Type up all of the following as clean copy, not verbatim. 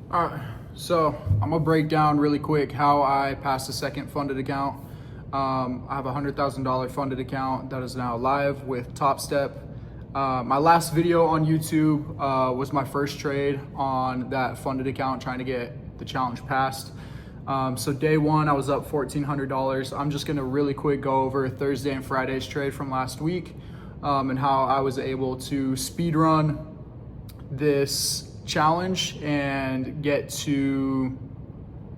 All right, so I'm gonna break down really quick how I passed a second funded account. I have a $100,000 funded account that is now live with Top Step. My last video on YouTube was my first trade on that funded account, trying to get the challenge passed. So day one, I was up $1,400. I'm just gonna really quick go over Thursday and Friday's trade from last week and how I was able to speed run this challenge and get to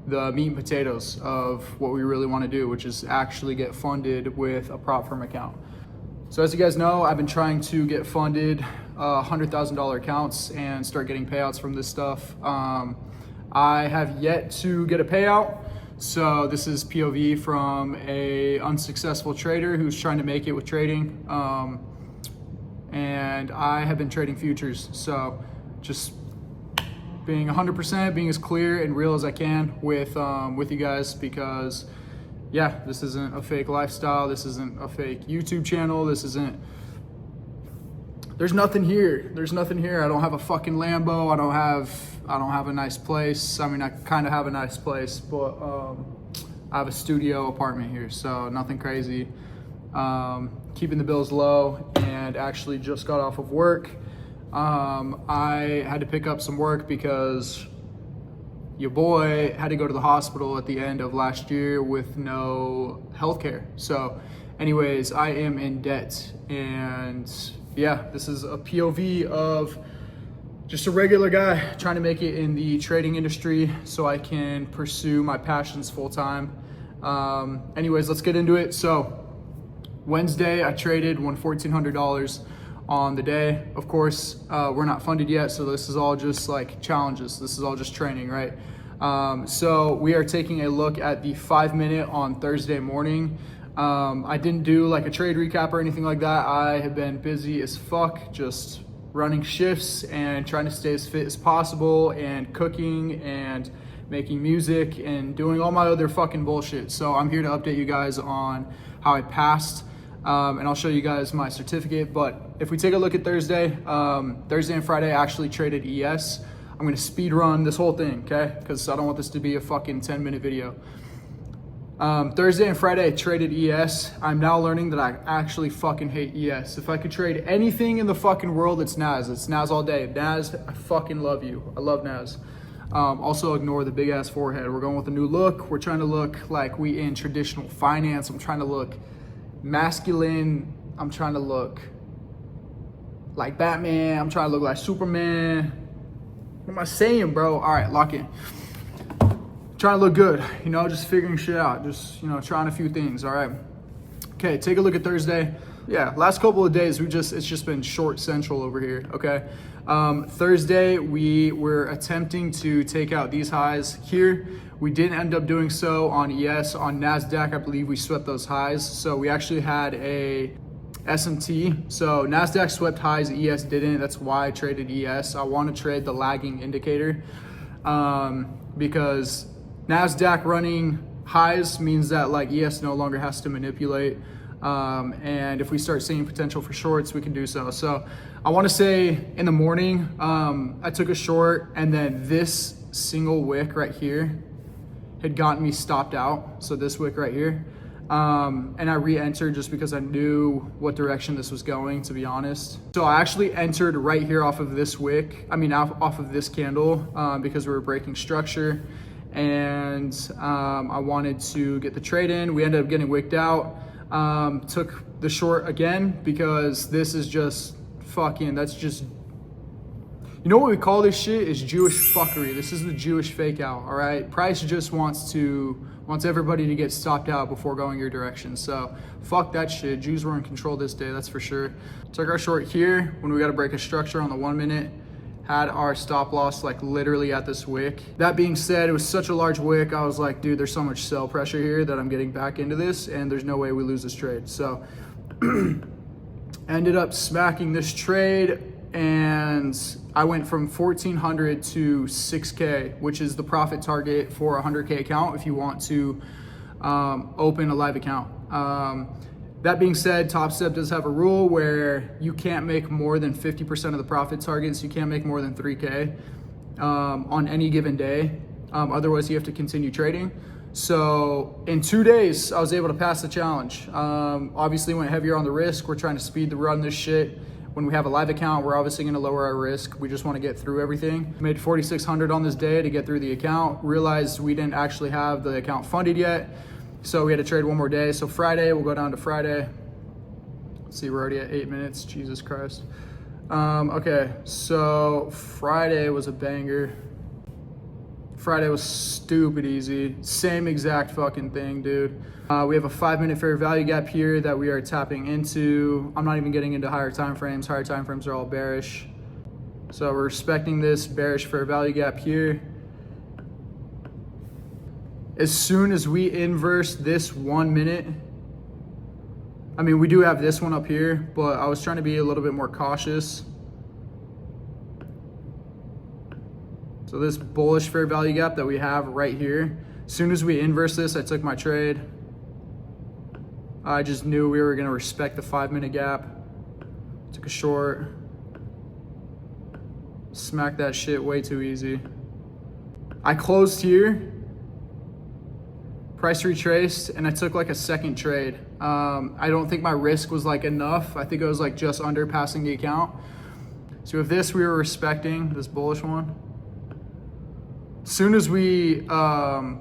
the meat and potatoes of what we really want to do, which is actually get funded with a prop firm account. So as you guys know, I've been trying to get funded $100,000 accounts and start getting payouts from this stuff. I have yet to get a payout. So this is POV from a unsuccessful trader who's trying to make it with trading. And I have been trading futures. So just being 100%, being as clear and real as I can with you guys, because yeah, this isn't a fake lifestyle. This isn't a fake YouTube channel. There's nothing here. There's nothing here. I don't have a fucking Lambo. I don't have a nice place. I mean, I kind of have a nice place, but I have a studio apartment here, so nothing crazy. Keeping the bills low, and actually just got off of work. I had to pick up some work because your boy had to go to the hospital at the end of last year with no health care. So anyways, I am in debt, and yeah, this is a POV of just a regular guy trying to make it in the trading industry so I can pursue my passions full time. Anyways, let's get into it. So Wednesday, I traded, won $1,400 on the day. Of course, we're not funded yet, so this is all just like challenges. This is all just training, right? So we are taking a look at the 5-minute on Thursday morning. I didn't do like a trade recap or anything like that. I have been busy as fuck, just running shifts and trying to stay as fit as possible, and cooking and making music and doing all my other fucking bullshit. So I'm here to update you guys on how I passed. And I'll show you guys my certificate. But if we take a look at Thursday and Friday, I actually traded ES. I'm gonna speed run this whole thing, okay? Because I don't want this to be a fucking 10-minute video. Thursday and Friday, I traded ES. I'm now learning that I actually fucking hate ES. If I could trade anything in the fucking world, it's NAS. It's NAS all day. NAS, I fucking love you. I love NAS. Also ignore the big ass forehead. We're going with a new look. We're trying to look like we in traditional finance. I'm trying to look masculine. I'm trying to look like Batman. I'm trying to look like Superman. What am I saying, bro? All right, lock in. Trying to look good, you know, just figuring shit out, just, you know, trying a few things. All right. Okay, take a look at Thursday. Yeah, last couple of days it's just been short central over here. Okay. Thursday we were attempting to take out these highs here. We didn't end up doing so on ES. On NASDAQ, I believe we swept those highs. So we actually had a SMT. So NASDAQ swept highs, ES didn't. That's why I traded ES. I want to trade the lagging indicator because NASDAQ running highs means that like ES no longer has to manipulate. And if we start seeing potential for shorts, we can do so. So I want to say in the morning, I took a short, and then this single wick right here had gotten me stopped out. So this wick right here. And I re-entered just because I knew what direction this was going, to be honest. So I actually entered right here off of this wick. I mean, off of this candle, because we were breaking structure, and I wanted to get the trade in. We ended up getting wicked out. Took the short again because this is just fucking, that's just, you know what we call this shit is Jewish fuckery. This is the Jewish fake out, all right? Price just wants everybody to get stopped out before going your direction. So fuck that shit. Jews were in control this day, that's for sure. Took our short here when we got to break a structure on the 1 minute. Had our stop loss like literally at this wick. That being said, it was such a large wick. I was like, dude, there's so much sell pressure here that I'm getting back into this, and there's no way we lose this trade. So ended up smacking this trade, and I went from 1,400 to 6K, which is the profit target for a 100K account if you want to open a live account. That being said, Top Step does have a rule where you can't make more than 50% of the profit targets. You can't make more than 3K on any given day. Otherwise, you have to continue trading. So in 2 days, I was able to pass the challenge. Obviously went heavier on the risk. We're trying to speed the run this shit. When we have a live account, we're obviously gonna lower our risk. We just wanna get through everything. Made 4,600 on this day to get through the account. Realized we didn't actually have the account funded yet. So we had to trade one more day. So Friday, we'll go down to Friday. Let's see, we're already at 8 minutes, Jesus Christ. Okay, so Friday was a banger. Friday was stupid easy. Same exact fucking thing, dude. We have a 5-minute fair value gap here that we are tapping into. I'm not even getting into higher time frames. Higher time frames are all bearish. So we're respecting this bearish fair value gap here. As soon as we inverse this 1 minute, I mean, we do have this one up here, but I was trying to be a little bit more cautious. So this bullish fair value gap that we have right here, as soon as we inverse this, I took my trade. I just knew we were gonna respect the 5-minute gap. Took a short. Smacked that shit way too easy. I closed here. Price retraced, and I took like a second trade. I don't think my risk was like enough. I think it was like just under passing the account. So with this, we were respecting this bullish one. As soon as we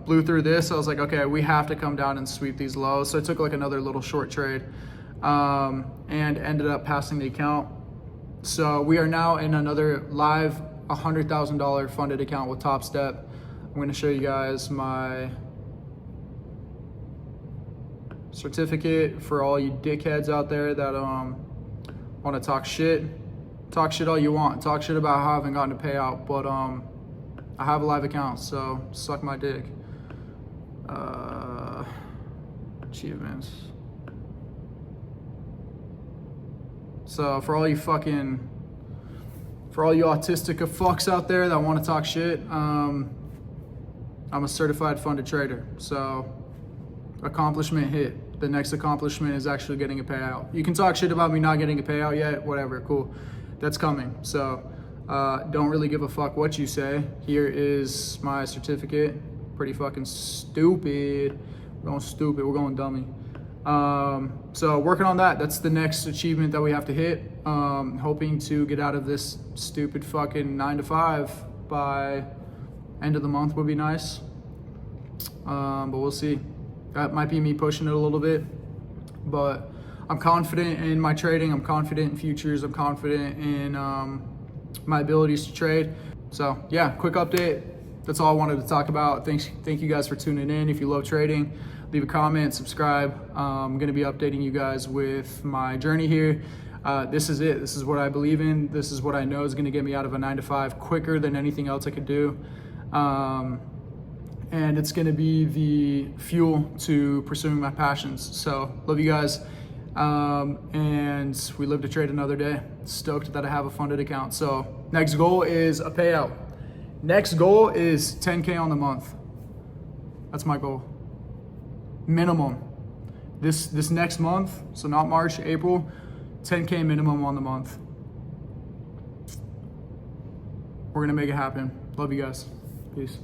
blew through this, I was like, okay, we have to come down and sweep these lows. So I took like another little short trade and ended up passing the account. So we are now in another live $100,000 funded account with Top Step. I'm gonna show you guys my certificate for all you dickheads out there that want to talk shit. Talk shit all you want. Talk shit about how I haven't gotten a payout, but I have a live account, so suck my dick. Achievements. So for all you autistic fucks out there that want to talk shit, I'm a certified funded trader. So accomplishment hit. The next accomplishment is actually getting a payout. You can talk shit about me not getting a payout yet, whatever, cool. That's coming. So don't really give a fuck what you say. Here is my certificate. Pretty fucking stupid. We're going stupid, we're going dummy. So working on that, that's the next achievement that we have to hit. Hoping to get out of this stupid fucking 9 to 5 by end of the month would be nice. But we'll see. That might be me pushing it a little bit, but I'm confident in my trading. I'm confident in futures. I'm confident in my abilities to trade. So yeah, quick update. That's all I wanted to talk about. Thank you guys for tuning in. If you love trading, leave a comment, subscribe. I'm gonna be updating you guys with my journey here. This is it. This is what I believe in. This is what I know is gonna get me out of a 9 to 5 quicker than anything else I could do. And it's gonna be the fuel to pursuing my passions. So love you guys. And we live to trade another day. Stoked that I have a funded account. So next goal is a payout. Next goal is 10K on the month. That's my goal. Minimum. This next month, so not March, April, 10K minimum on the month. We're gonna make it happen. Love you guys. Peace.